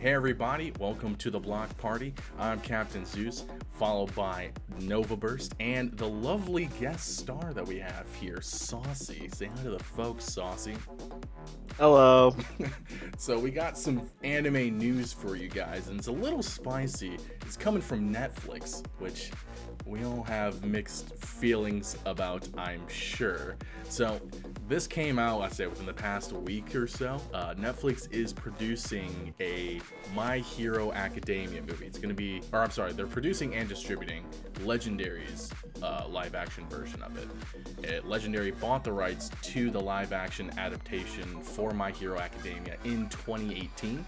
Hey everybody, welcome to the block party. I'm Captain Zeus, followed by Nova Burst, and the lovely guest star that we have here, Saucy. Say hi to the folks, Saucy. Hello. So we got some anime news for you guys, and it's a little spicy. It's coming from Netflix, which we all have mixed feelings about, I'm sure. So this came out, I'd say, within the past week or so. Netflix is producing a My Hero Academia movie. It's going to be, or I'm sorry, they're producing and distributing Legendary's live action version of it. Legendary bought the rights to the live action adaptation for My Hero Academia in 2018.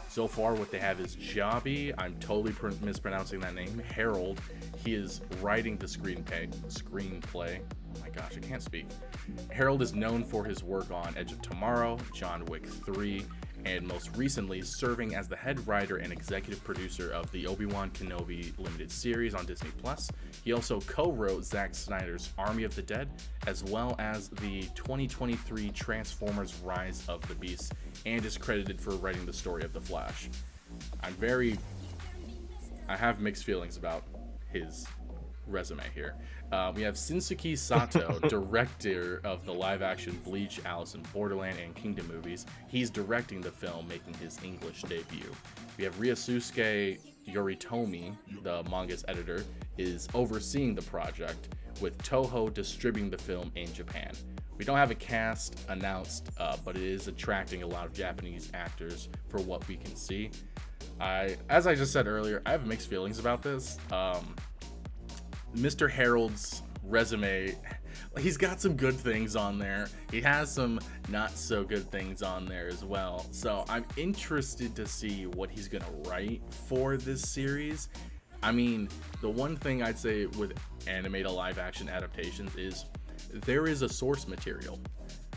So far, what they have is Jabi. I'm totally mispronouncing that name. Harold. He is writing the screenplay. Oh my gosh, I can't speak. Harold is known for his work on Edge of Tomorrow, John Wick 3, and most recently serving as the head writer and executive producer of the Obi-Wan Kenobi limited series on Disney+. He also co-wrote Zack Snyder's Army of the Dead, as well as the 2023 Transformers Rise of the Beasts, and is credited for writing the story of The Flash. I have mixed feelings about his resume here. We have Shinsuke Sato, director of the live-action Bleach, Alice in Borderland, and Kingdom movies. He's directing the film, making his English debut. We have Ryosuke Yoritomi, the manga's editor, is overseeing the project, with Toho distributing the film in Japan. We don't have a cast announced, but it is attracting a lot of Japanese actors for what we can see. As I just said earlier, I have mixed feelings about this. Mr. Harold's resume, he's got some good things on there. He has some not so good things on there as well. So I'm interested to see what he's gonna write for this series. I mean, the one thing I'd say with anime to live action adaptations is there is a source material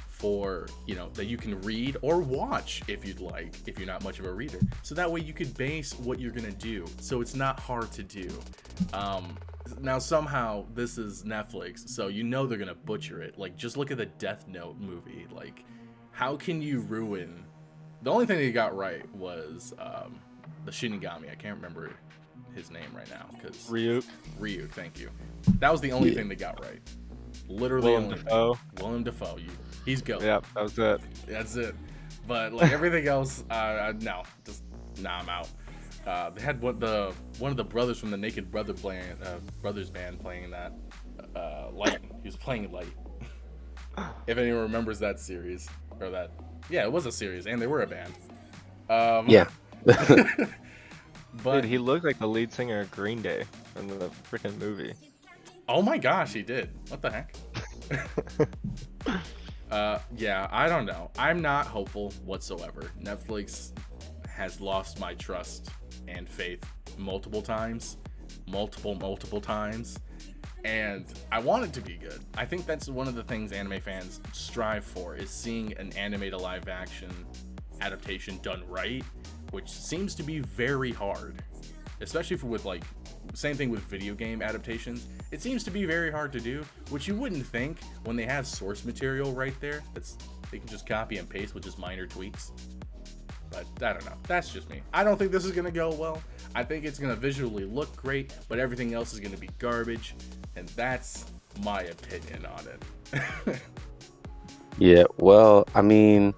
for, that you can read or watch if you'd like, if you're not much of a reader. So that way you could base what you're gonna do. So it's not hard to do. Now somehow this is Netflix, so they're gonna butcher it. Like, just look at the Death Note movie. Like, how can you ruin? The only thing they got right was the Shinigami. I can't remember his name right now because Ryuk, thank you. That was the only thing they got right. Literally Willem Dafoe. He's GOAT. Yep, that was it. That's it. But like everything else, no, I'm out. They had one of the brothers from the Naked Brothers band playing that. Light. He was playing Light. If anyone remembers that series, or that, yeah, it was a series, and they were a band. Yeah. But Dude, he looked like the lead singer of Green Day in the freaking movie. Oh my gosh, he did. What the heck? Yeah, I don't know. I'm not hopeful whatsoever. Netflix has lost my trust and faith multiple times, and I want it to be good. I think that's one of the things anime fans strive for, is seeing an anime to live action adaptation done right, which seems to be very hard, especially with like, same thing with video game adaptations. It seems to be very hard to do, which you wouldn't think when they have source material right there. They can just copy and paste with just minor tweaks. But I don't know. That's just me. I don't think this is going to go well. I think it's going to visually look great, but everything else is going to be garbage. And that's my opinion on it. Yeah, well, I mean,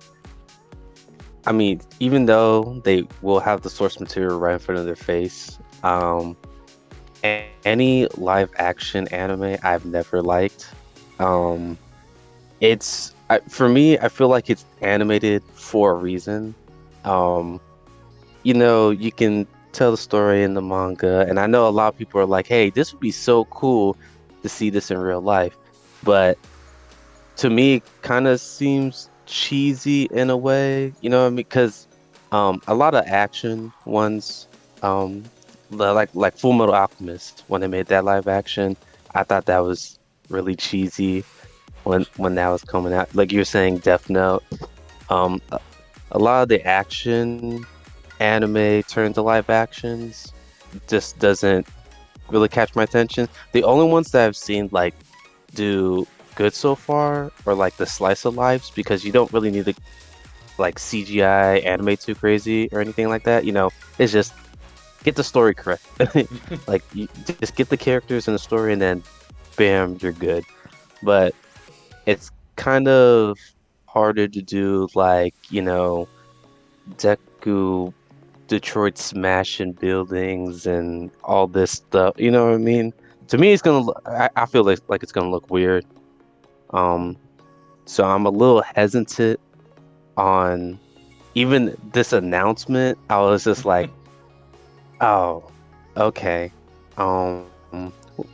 even though they will have the source material right in front of their face, any live action anime I've never liked. For me, I feel like it's animated for a reason. You can tell the story in the manga, and I know a lot of people are like, hey, this would be so cool to see this in real life, but to me it kind of seems cheesy in a way, you know what I mean? Because a lot of action ones, like Full Metal Alchemist, when they made that live action, I thought that was really cheesy when that was coming out. Like you're saying, Death Note, a lot of the action anime turned to live actions just doesn't really catch my attention. The only ones that I've seen like do good so far are like the slice of lives, because you don't really need to like CGI anime too crazy or anything like that. It's just get the story correct. Like you just get the characters in the story, and then bam, you're good. But it's kind of harder to do, like, Deku Detroit smashing buildings and all this stuff. You know what I mean? To me, it's gonna. I feel like it's gonna look weird. Um, so I'm a little hesitant on even this announcement. I was just like, oh, okay. Um,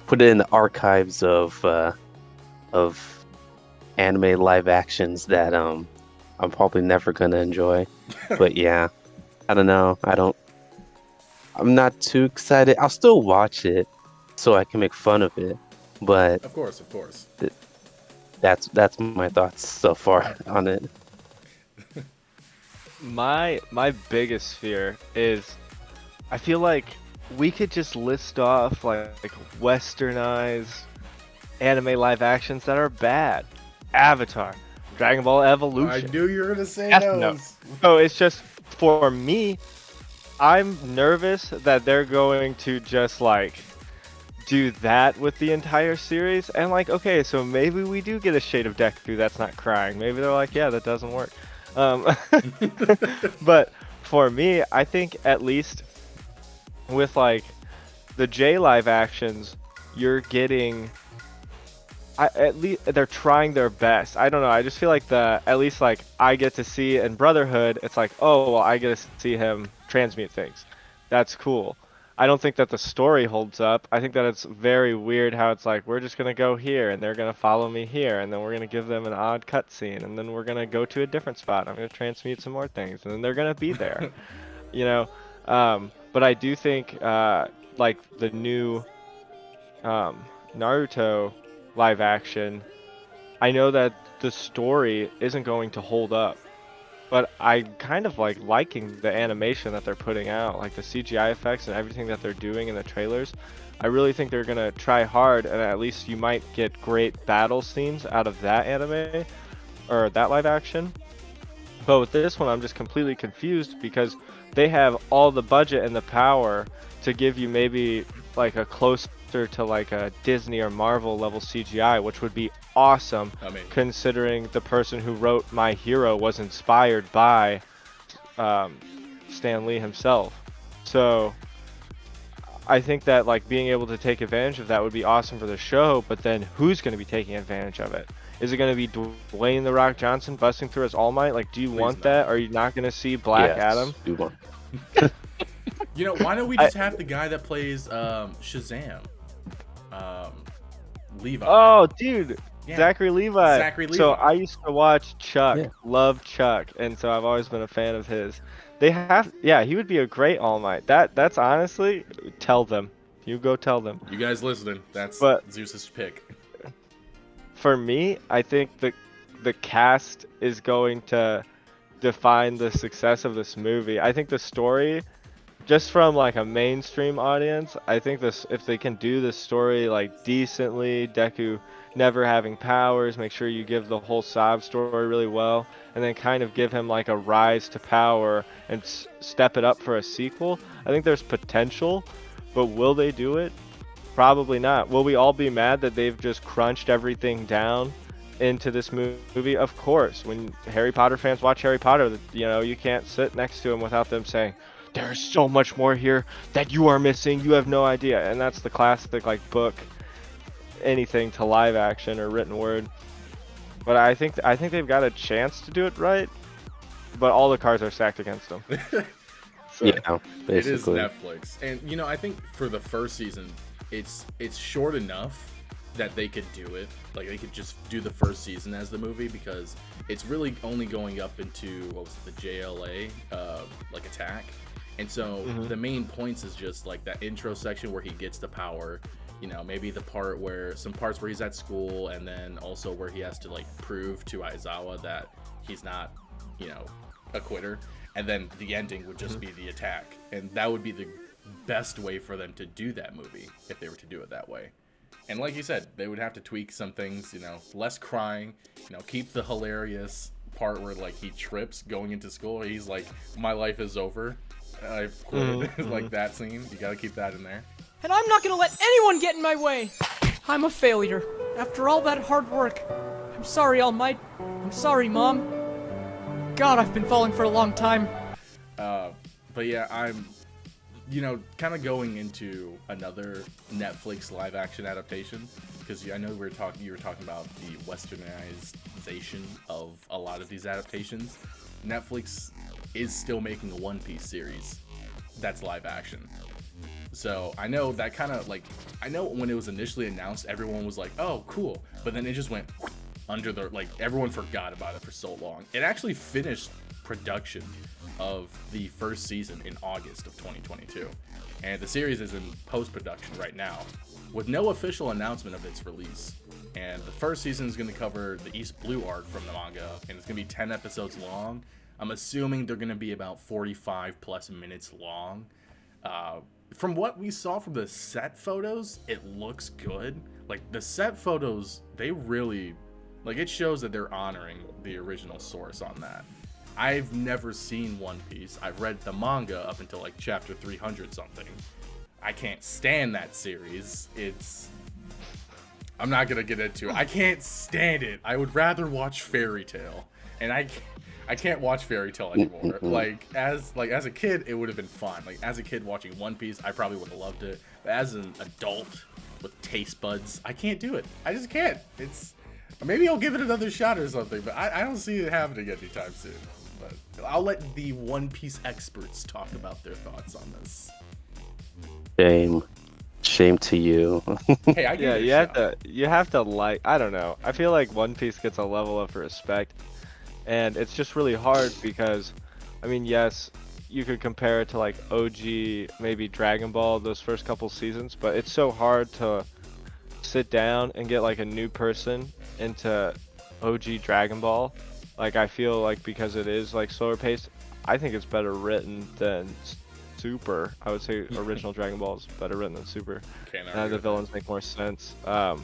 put it in the archives of anime live actions that I'm probably never gonna enjoy. But yeah, I don't know. I'm not too excited. I'll still watch it so I can make fun of it. But Of course, of course. th that's my thoughts so far on it. My biggest fear is I feel like we could just list off like westernized anime live actions that are bad. Avatar, Dragon Ball I Evolution. knew you were gonna say Death those. Note. So it's just for me, I'm nervous that they're going to just like do that with the entire series. And like, okay, so maybe we do get a shade of Deku that's not crying. Maybe they're like, yeah, that doesn't work. Um, but for me, I think at least with like the J live actions, you're getting. At least they're trying their best. I don't know. I just feel like at least like I get to see in Brotherhood, it's like, oh, well, I get to see him transmute things. That's cool. I don't think that the story holds up. I think that it's very weird how it's like we're just gonna go here and they're gonna follow me here, and then we're gonna give them an odd cutscene, and then we're gonna go to a different spot. I'm gonna transmute some more things, and then they're gonna be there. You know. But I do think like the new Naruto live action, I know that the story isn't going to hold up, but I kind of like liking the animation that they're putting out, like the CGI effects and everything that they're doing in the trailers. I really think they're gonna try hard, and at least you might get great battle scenes out of that anime or that live action. But with this one, I'm just completely confused because they have all the budget and the power to give you maybe like a closer to like a Disney or Marvel level CGI, which would be awesome, considering the person who wrote My Hero was inspired by Stan Lee himself. So I think that like being able to take advantage of that would be awesome for the show, but then who's going to be taking advantage of it? Is it going to be Dwayne The Rock Johnson busting through as All Might? Like, do you want that? Or are you not going to see Black Adam? We want. Why don't we just have the guy that plays Shazam? Levi. Oh, dude. Yeah. Zachary Levi. Zachary Levi. So I used to watch Chuck, Yeah. love Chuck, and so I've always been a fan of his. He would be a great All Might. That's honestly, tell them. You go tell them. You guys listening? That's Zeus's pick. For me, I think the cast is going to define the success of this movie. I think the story, just from like a mainstream audience, I think if they can do this story like decently, Deku never having powers, make sure you give the whole sob story really well, and then kind of give him like a rise to power and step it up for a sequel. I think there's potential, but will they do it? Probably not. Will we all be mad that they've just crunched everything down into this movie? Of course. When Harry Potter fans watch Harry Potter, you can't sit next to them without them saying, there's so much more here that you are missing. You have no idea. And that's the classic like book, anything to live action or written word. But I think they've got a chance to do it right, but all the cards are stacked against them. So Yeah, basically. It is Netflix. And I think for the first season, it's short enough that they could do it. Like they could just do the first season as the movie, because it's really only going up into the JLA like attack. And so the main points is just like that intro section where he gets the power, maybe the some parts where he's at school, and then also where he has to like prove to Aizawa that he's not, a quitter. And then the ending would just be the attack. And that would be the best way for them to do that movie if they were to do it that way. And like you said, they would have to tweak some things, less crying, keep the hilarious part where like he trips going into school. He's like, "My life is over. I've quit." Like that scene. You gotta keep that in there. And I'm not gonna let anyone get in my way. I'm a failure. After all that hard work. I'm sorry, All Might. I'm sorry, Mom. God, I've been falling for a long time. But yeah, I'm, kind of going into another Netflix live-action adaptation, because I know you were talking about the westernization of a lot of these adaptations. Netflix is still making a One Piece series that's live-action. So I know that kind of I know when it was initially announced, everyone was like, "Oh, cool," but then it just went under the everyone forgot about it for so long. It actually finished production of the first season in August of 2022, and the series is in post-production right now with no official announcement of its release. And the first season is going to cover the East Blue arc from the manga, and it's going to be 10 episodes long. I'm assuming they're going to be about 45 plus minutes long. From what we saw from the set photos, it looks good. Like, the set photos, they really, it shows that they're honoring the original source on that. I've never seen One Piece. I've read the manga up until chapter 300 something. I can't stand that series. I'm not gonna get into it. I can't stand it. I would rather watch Fairy Tail, and I can't watch Fairy Tail anymore. As a kid, it would have been fun. As a kid watching One Piece, I probably would have loved it. But as an adult with taste buds, I can't do it. I just can't. Maybe I'll give it another shot or something, but I don't see it happening anytime soon. But I'll let the One Piece experts talk about their thoughts on this. Shame to you. Hey, I give it a shot. You have to I don't know. I feel like One Piece gets a level of respect, and it's just really hard because, I mean, yes, you could compare it to OG, maybe Dragon Ball, those first couple seasons, but it's so hard to sit down and get a new person into OG Dragon Ball. I feel because it is slower paced, I think it's better written than Super. I would say original Dragon Ball is better written than Super. The villains make more sense. But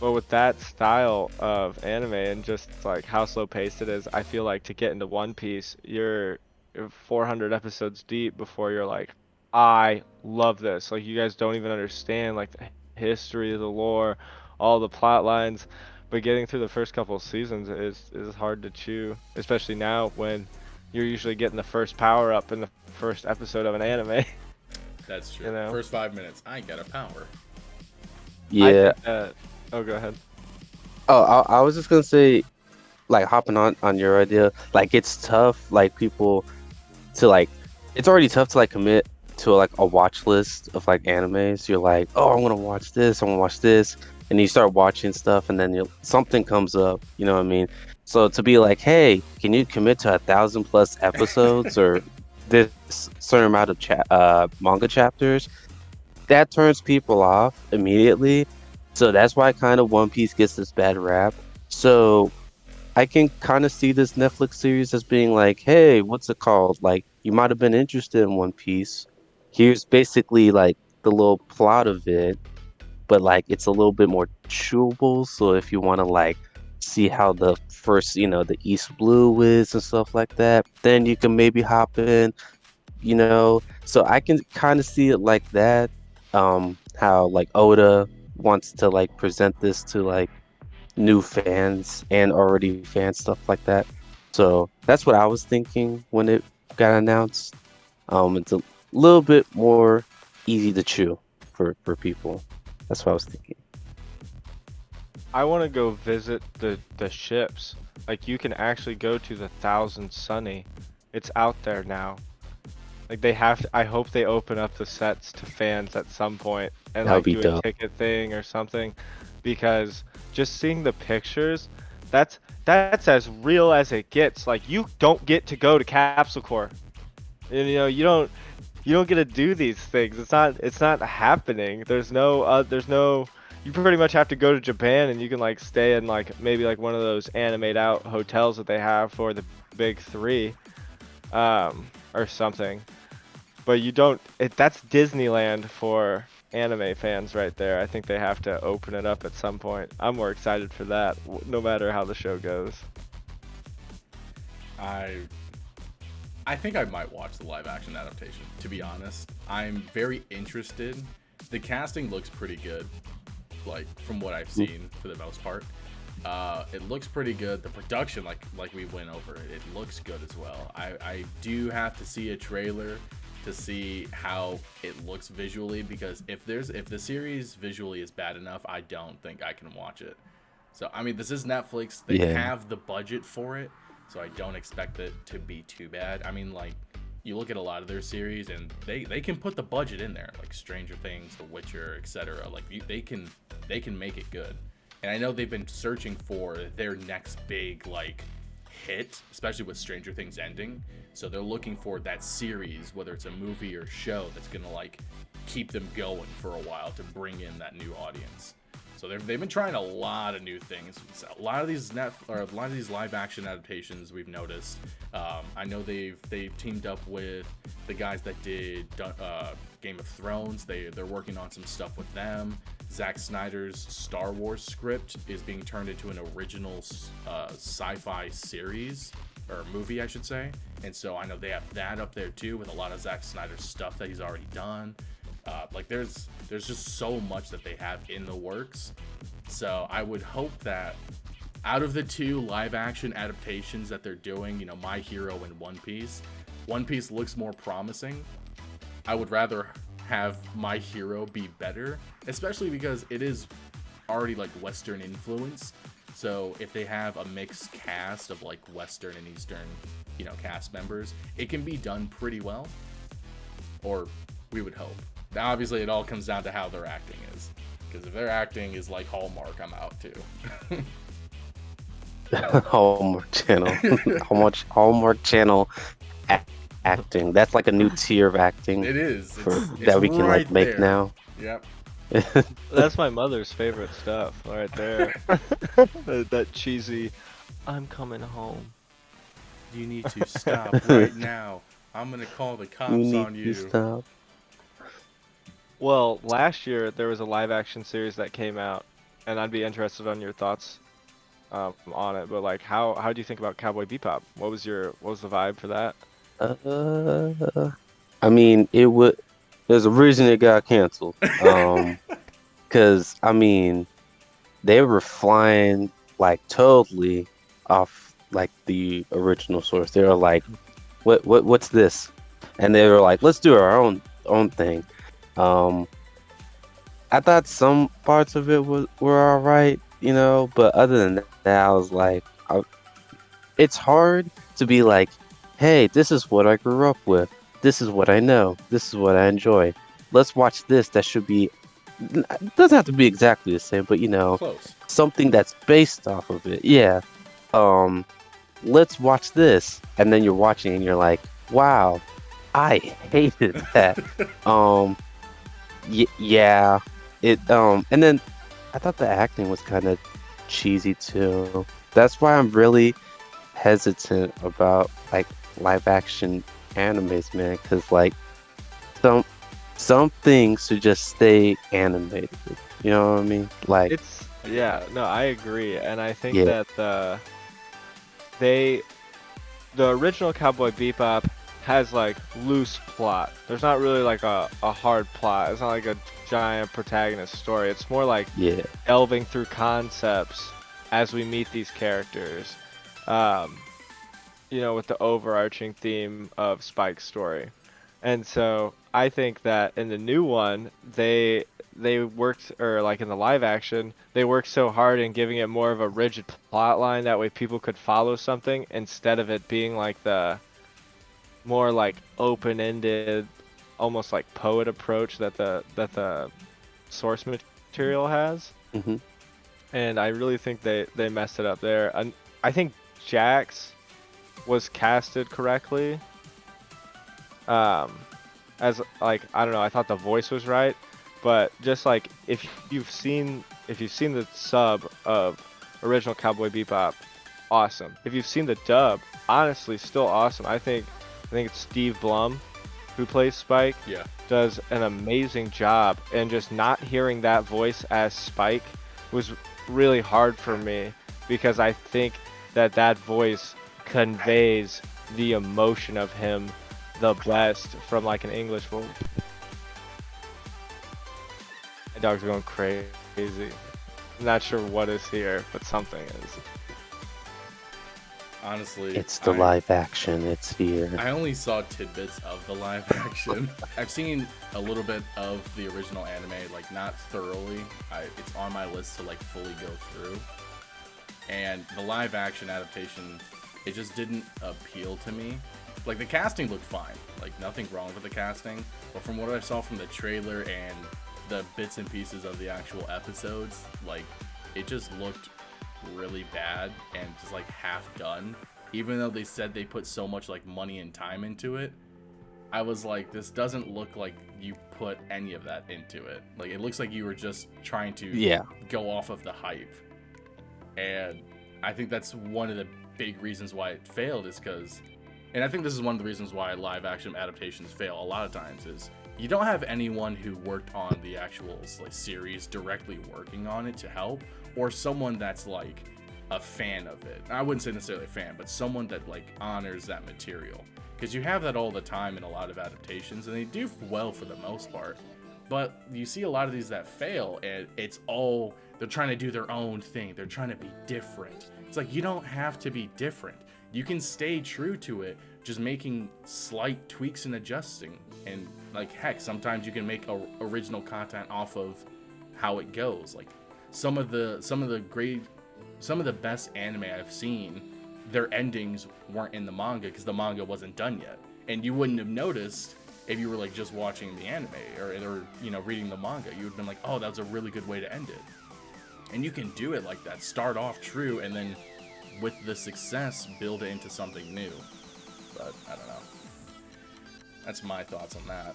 with that style of anime and just how slow paced it is, I feel to get into One Piece, you're 400 episodes deep before you're I love this. You guys don't even understand the history of the lore, all the plot lines. But getting through the first couple of seasons is hard to chew, especially now when you're usually getting the first power up in the first episode of an anime. That's true. First 5 minutes, I got a power. Yeah. Oh, go ahead. Oh, I was just gonna say, hopping on your idea, it's tough, people to it's already tough to commit to a watch list of animes. You're oh, I'm gonna watch this, I'm gonna watch this, and you start watching stuff, and then something comes up, you know what I mean? So to be hey, can you commit to 1,000 plus episodes or this certain amount of manga chapters? That turns people off immediately. So that's why kind of One Piece gets this bad rap. So I can kind of see this Netflix series as being hey, what's it called? You might have been interested in One Piece. Here's basically the little plot of it, but it's a little bit more chewable. So if you want to see how the first, the East Blue is and stuff like that, then you can maybe hop in, So I can kind of see it like that. How Oda wants to present this to new fans and already fans, stuff like that. So that's what I was thinking when it got announced. It's a little bit more easy to chew for people. That's what I was thinking. I want to go visit the ships. You can actually go to the Thousand Sunny. It's out there now. They have to, I hope they open up the sets to fans at some point and do a ticket thing or something, because just seeing the pictures, that's as real as it gets. You don't get to go to Capsule Corp. And, you don't get to do these things. It's not happening. There's no you pretty much have to go to Japan, and you can stay in maybe one of those animate out hotels that they have for the big three, or something. But you don't. That's Disneyland for anime fans right there. I think they have to open it up at some point. I'm more excited for that, no matter how the show goes. I think I might watch the live action adaptation, to be honest. I'm very interested. The casting looks pretty good, like from what I've seen for the most part. It looks pretty good. The production, like we went over, it looks good as well. I do have to see a trailer to see how it looks visually, because if the series visually is bad enough, I don't think I can watch it. So I mean, this is Netflix. They have the budget for it, so I don't expect it to be too bad. I mean, like, you look at a lot of their series and they can put the budget in there, like Stranger Things, The Witcher, etc. Like they can make it good. And I know they've been searching for their next big like hit, especially with Stranger Things ending. So they're looking for that series, whether it's a movie or show, that's gonna like keep them going for a while to bring in that new audience. So they've been trying a lot of new things. A lot of these live action adaptations we've noticed. I know they've teamed up with the guys that did Game of Thrones. They're working on some stuff with them. Zack Snyder's Star Wars script is being turned into an original sci-fi series, or movie, I should say. And so I know they have that up there too, with a lot of Zack Snyder's stuff that he's already done. Like there's just so much that they have in the works. So I would hope that out of the two live action adaptations that they're doing, My Hero and One Piece looks more promising. I would rather have My Hero be better, especially because it is already like Western influence. So if they have a mixed cast of like Western and Eastern, cast members, it can be done pretty well, or we would hope. Now, obviously, it all comes down to how their acting is, because if their acting is like Hallmark, I'm out too. Hallmark Channel, Hallmark Channel acting. That's like a new tier of acting. It is. That we can right like make there. now. Yep. That's my mother's favorite stuff right there. that cheesy, I'm coming home. You need to stop right now. I'm gonna call the cops on you. Stop. Well, last year there was a live action series that came out, and I'd be interested on your thoughts on it. But like, how do you think about Cowboy Bebop? What was the vibe for that? I mean, there's a reason it got canceled. Because I mean, they were flying like totally off like the original source. They were like, what's this? And they were like, let's do our own thing. I thought some parts of it were all right, but other than that, I was like, it's hard to be like, hey, this is what I grew up with. This is what I know. This is what I enjoy. Let's watch this. That should be, it doesn't have to be exactly the same, but Close. something that's based off of it. Yeah. Let's watch this. And then you're watching and you're like, wow, I hated that. Yeah. And then I thought the acting was kind of cheesy too. That's why I'm really hesitant about like live action animes, man, because like some things should just stay animated. You know what I mean? Like I agree, and I think that the original Cowboy Bebop has like loose plot. There's not really like a hard plot. It's not like a giant protagonist story. It's more like delving through concepts as we meet these characters. With the overarching theme of Spike's story. And so I think that in the new one, they worked, or like in the live action, they worked so hard in giving it more of a rigid plot line. That way people could follow something instead of it being like the more like open-ended, almost like poet approach that the source material has. Mm-hmm. And I really think they messed it up there. And I think Jax was casted correctly. As like, I don't know, I thought the voice was right, but just like if you've seen the sub of original Cowboy Bebop, awesome. If you've seen the dub, honestly, still awesome. I think it's Steve Blum who plays Spike. Yeah. Does an amazing job, and just not hearing that voice as Spike was really hard for me, because I think that voice conveys the emotion of him the best from like an English. Well, my dog's going crazy. Not sure what is here, but something is. Honestly, It's the live action. It's here. I only saw tidbits of the live action. I've seen a little bit of the original anime, like not thoroughly. It's on my list to like fully go through. And the live action adaptation, it just didn't appeal to me. Like the casting looked fine, like nothing wrong with the casting. But from what I saw from the trailer and the bits and pieces of the actual episodes, like it just looked really bad and just like half done. Even though they said they put so much like money and time into it, I was like, this doesn't look like you put any of that into it. Like it looks like you were just trying to go off of the hype. And I think that's one of the big reasons why it failed, is because, and I think this is one of the reasons why live action adaptations fail a lot of times, is you don't have anyone who worked on the actual like series directly working on it to help, or someone that's like a fan of it. I wouldn't say necessarily a fan, but someone that like honors that material, because you have that all the time in a lot of adaptations, and they do well for the most part. But you see a lot of these that fail, and it's all, they're trying to do their own thing. They're trying to be different. It's like, you don't have to be different. You can stay true to it, just making slight tweaks and adjusting. And like, heck, sometimes you can make original content off of how it goes. Like some of the best anime I've seen, their endings weren't in the manga because the manga wasn't done yet. And you wouldn't have noticed if you were like just watching the anime or you know, reading the manga. You would have been like, oh, that was a really good way to end it. And you can do it like that. Start off true, and then with the success, build it into something new. But I don't know. That's my thoughts on that.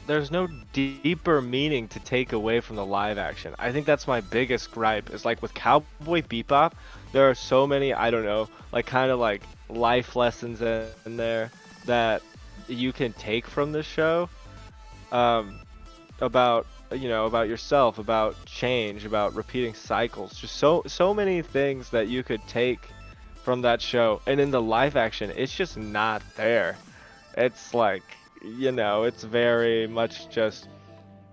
There's no deeper meaning to take away from the live action. I think that's my biggest gripe, is like with Cowboy Bebop, there are so many, I don't know, like kind of like life lessons in there that you can take from the show, about, you know, about yourself, about change, about repeating cycles, just so many things that you could take from that show. And in the live action, it's just not there. It's like, you know, it's very much just,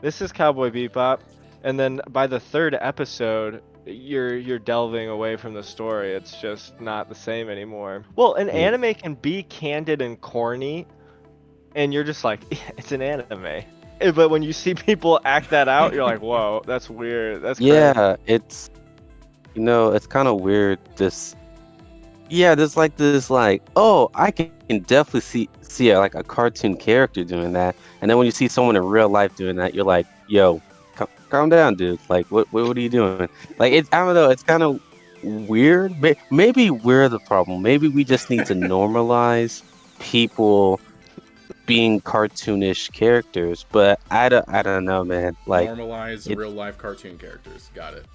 this is Cowboy Bebop, and then by the third episode you're delving away from the story. It's just not the same anymore. Well, an anime can be candid and corny, and you're just like, yeah, it's an anime. But when you see people act that out, you're like, whoa, that's weird. That's crazy. Yeah, it's, you know, it's kind of weird. There's like this, like, oh, I can definitely see like a cartoon character doing that, and then when you see someone in real life doing that, you're like, yo, calm down, dude. Like, what are you doing? Like, it's, I don't know, it's kind of weird. Maybe we're the problem. Maybe we just need to normalize people being cartoonish characters. But I don't know, man. Like, normalize real life cartoon characters. Got it.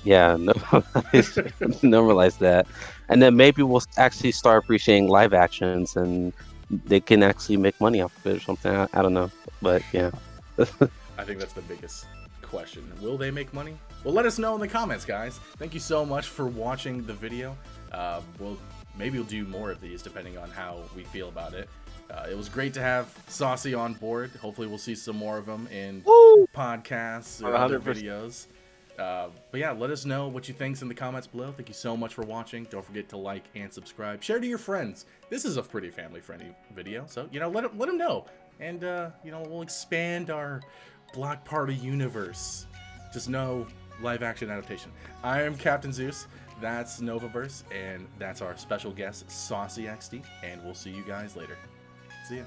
Yeah, normalize that, and then maybe we'll actually start appreciating live actions, and they can actually make money off of it or something. I don't know, but yeah. I think that's the biggest question. Will they make money? Well, let us know in the comments, guys. Thank you so much for watching the video. Maybe we'll do more of these depending on how we feel about it. It was great to have Saucy on board. Hopefully we'll see some more of them in podcasts or other videos. But yeah, let us know what you think in the comments below. Thank you so much for watching. Don't forget to like and subscribe. Share to your friends. This is a pretty family-friendly video, so, you know, let them know. And, you know, we'll expand our Block Party universe. Just know live-action adaptation. I am Captain Zeus. That's Novaverse, and that's our special guest, SaucyXT. And we'll see you guys later. See ya.